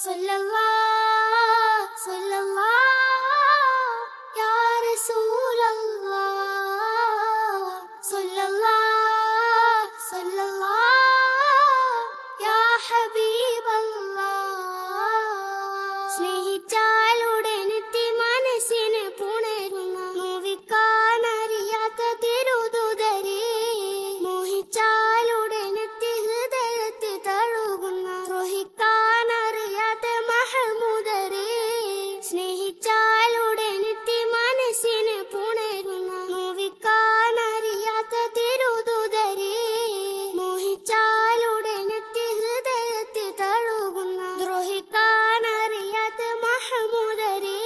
സല്ലല്ലാഹ് സല്ലല്ലാഹ് യാ റസൂലല്ലാഹ് സല്ലല്ലാഹ് സല്ലല്ലാഹ് യാ ഹബീബല്ലാഹ് സ്നേഹിച്ചാലുടനെത്തി മനസ്സിനെ പുണരുന്ന നോവിക്കാനറിയാത്ത തിരുദൂതരേ മോഹിച്ചാലുടനെത്തി ഹൃദയത്തിൽ തഴുകുന്ന ദ്രോഹിക്കാനറിയാത്ത മഹമൂദരേ സ്നേഹിച്ചാലുടനെത്തി മനസ്സിനെ പുണരുന്ന നോവിക്കാനറിയാത്ത തിരുദൂതരേ മോഹിച്ചാലുടനെത്തി ഹൃദയത്തിൽ തഴുകുന്ന ദ്രോഹിക്കാനറിയാത്ത മഹമൂദരേ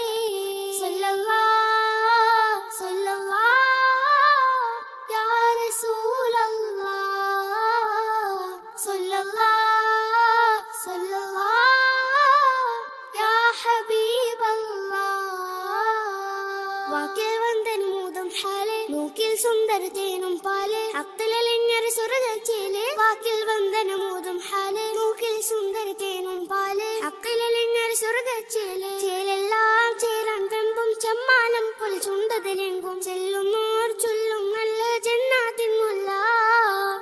സല്ലല്ലാഹ് സല്ലല്ലാഹ് യാ റസൂലല്ലാഹ് സല്ലല്ലാഹ് സല്ലല്ലാഹ് യാ ഹബീബല്ലാഹ് വാക്കിൽ വന്ദനമൂതം ഹാലെ മൂക്കിൽ സുന്ദര തേനും പാലെ അക്തലലിഞ്ഞൊരു സ്വർഗച്ചേലെ വാക്കിൽ വന്ദനമൂതം ഹാലെ മൂക്കിൽ സുന്ദര തേനും പാലെ അക്തലലിഞ്ഞൊരു സ്വർഗച്ചേലെ ചേലെല്ലാം ചേരാൻ വെമ്പും ചെമ്മാനം പൊൽ ചുണ്ടതിലെങ്കും ചെല്ലുന്നോർ ചൊല്ലും നല്ല ജന്നാത്തിൻ മുല്ല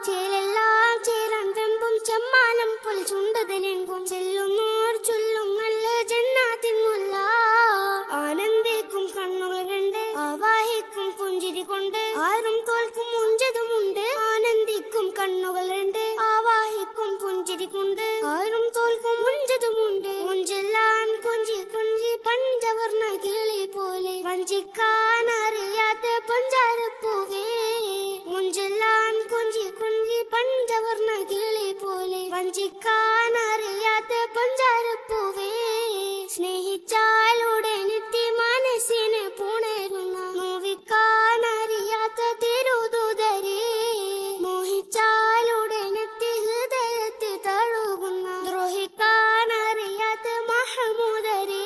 ചേലെല്ലാം ചേരാൻ വെമ്പും ചെമ്മാനം പൊൽ ചുണ്ടതിലെങ്കും ചെല്ലുന്നോർ ചൊല്ലും നല്ല ജന്നാത്തിൻ മുല്ല ആനന്ദിക്കും കണ്ണുകൾ കണ്ട് ആവാഹിക്കും പുഞ്ചിരി കൊണ്ട് ആരും തോൽക്കും മുഞ്ചതുമുണ്ട് ആനന്ദിക്കും കണ്ണുകൾ കണ്ട് ആവാഹിക്കും പുഞ്ചിരി കൊണ്ട് ആരും തോൽക്കും മുഞ്ചതുമുണ്ട് മുഞ്ചെല്ലാം കൊഞ്ചി കൊഞ്ചി പഞ്ചവർണ്ണ കിളി പോലെ വഞ്ചിക്കാൻ അറിയാത്ത പഞ്ചാരപ്പൂവേ മുഞ്ചെല്ലാം കൊഞ്ചി കൊഞ്ചി പഞ്ചവർണ്ണ കിളി പോലെ വഞ്ചിക്കാൻ അറിയാത്ത പഞ്ചാരപ്പൂവേ സ്നേഹിച്ചാലുടനെത്തി മനസ്സിനെ പുണരുന്ന നോവിക്കാനറിയാത്ത തിരുദൂതരേ മോഹിച്ചാലുടനെത്തി ഹൃദയത്തിൽ തഴുകുന്ന ദ്രോഹിക്കാനറിയാത്ത മഹമൂദരേ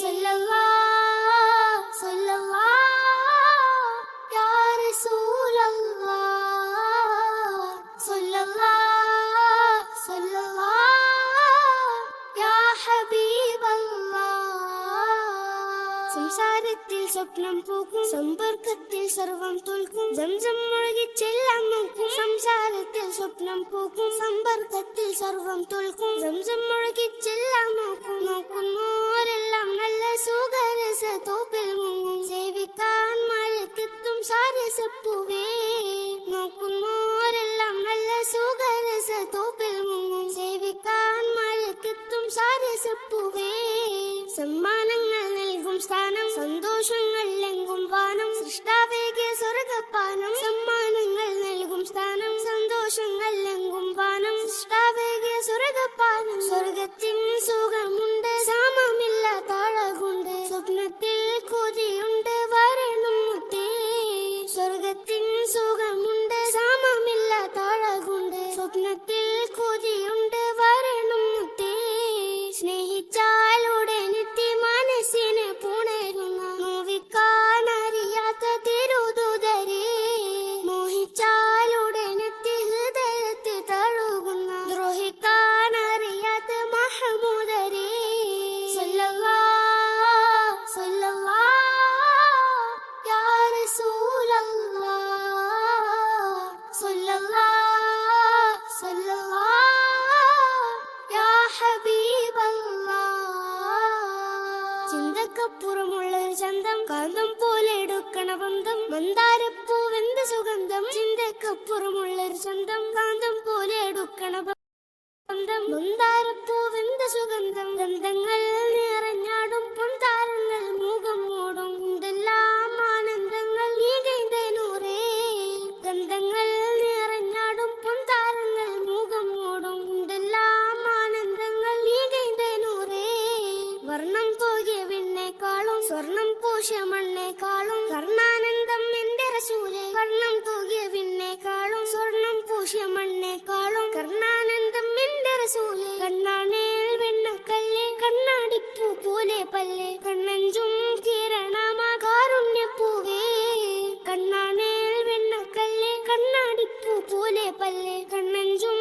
സല്ലല്ലാഹ് സല്ലല്ലാഹ് യാ റസൂലല്ലാഹ് സല്ലല്ലാഹ് സല്ലല്ലാഹ് യാ ഹബീബല്ലാഹ് സംസാരത്തിൽ സ്വപ്നം പൂക്കും സമ്പർക്കത്തിൽ സർവം തോൽക്കും സംസം മുഴുകി ചെല്ലാൻ നോക്കും സംസാരത്തിൽ സ്വപ്നം പൂക്കും സമ്പർക്കത്തിൽ സർവം തോൽക്കും സംസം മുഴുകി ചെല്ലാൻ നോക്കും നോക്കുന്നോരെല്ലാം നല്ല സുഖരസ തോപ്പിൽ മുങ്ങും സേവിക്കാൻ മഴക്കെത്തും സാരസപ്പൂവേ നോക്കുന്നോരെല്ലാം നല്ല സുഖരസ തോപ്പിൽ മുങ്ങും സേവിക്കാൻ മഴക്കെത്തും സാരസപ്പൂവേ സമ്മാനങ്ങൾ നൽകും സ്ഥാനം സന്തോഷങ്ങൾ എങ്കും പാനം സൃഷ്ടാവേകിയ സ്വർഗപ്പാനം സമ്മാനങ്ങൾ നൽകും സ്ഥാനം സന്തോഷങ്ങൾ എങ്കും പാനം സൃഷ്ടാവേകിയ സ്വർഗപ്പാനം സ്വർഗത്തിൻ സുഖമുണ്ട് സാമമില്ല താഴകുണ്ട് സ്വപ്നത്തിൽ കൊതിയുണ്ട് വരണം മുത്തേ സ്വർഗത്തിൻ സുഖമുണ്ട് സാമമില്ല താഴകുണ്ട് സ്വപ്നത്തിൽ കൊതിയുണ്ട് വരണം മുത്തേ സ്നേഹിച്ചാലുടനെത്തി മനസ്സിനെ പുണരുന്ന നോവിക്കാനറിയാത്ത തിരുദൂതരേ മോഹിച്ചാലുടനെത്തി ഹൃദയത്തിൽ തഴുകുന്ന ദ്രോഹിക്കാനറിയാത്ത മഹമൂദരേ സല്ലല്ലാഹ് സല്ലല്ലാഹ് യാ റസൂലല്ലാഹ് സല്ലല്ലാഹ് സല്ലല്ലാഹ് യാ ഹബീബല്ലാഹ് ചിന്തക്കപ്പുറമുള്ളൊരു ചന്തം കാന്തം പോലെ എടുക്കണ ബന്ധം മന്ദാരപ്പൂവെന്ത് സുഗന്ധം ചിന്തക്കപ്പുറമുള്ളൊരു ചന്തം കാന്തം പോലെ എടുക്കണ ബന്ധം മന്ദാരപ്പൂവെന്ത് സുഗന്ധം ഗന്ധങ്ങൾ നിറഞ്ഞാടും പൊൻതാരങ്ങൾ മുഖം മൂടും എന്തെല്ലാം ആനന്ദങ്ങൾ നീ കൈതനൂറേ ഗന്ധങ്ങൾ നിറഞ്ഞാടും പൊൻതാരങ്ങൾ മുഖം മൂടും എന്തെല്ലാം ആനന്ദങ്ങൾ നീ കൈതനൂറേ വർണ്ണം പോകിയ വിണ്ണേക്കാളും സ്വർണം പൂശിയ മണ്ണേക്കാളും കർണാനന്ദം എന്റെ റസൂലേ വർണ്ണം തൂകിയ വിണ്ണേക്കാളും സ്വർണം പൂശിയ മണ്ണേക്കാളും കർണാനന്ദം എന്റെ റസൂലേ കണ്ണാണേൽ വെണ്ണക്കല്ലേ കണ്ണാടിപ്പൂ പോലെ പല്ലേ കണ്ണഞ്ചും കിരണമാ കാരുണ്യപ്പൂവേ കണ്ണാണേൽ വെണ്ണക്കല്ലേ കണ്ണാടിപ്പൂ പോലെ പല്ലേ കണ്ണഞ്ചും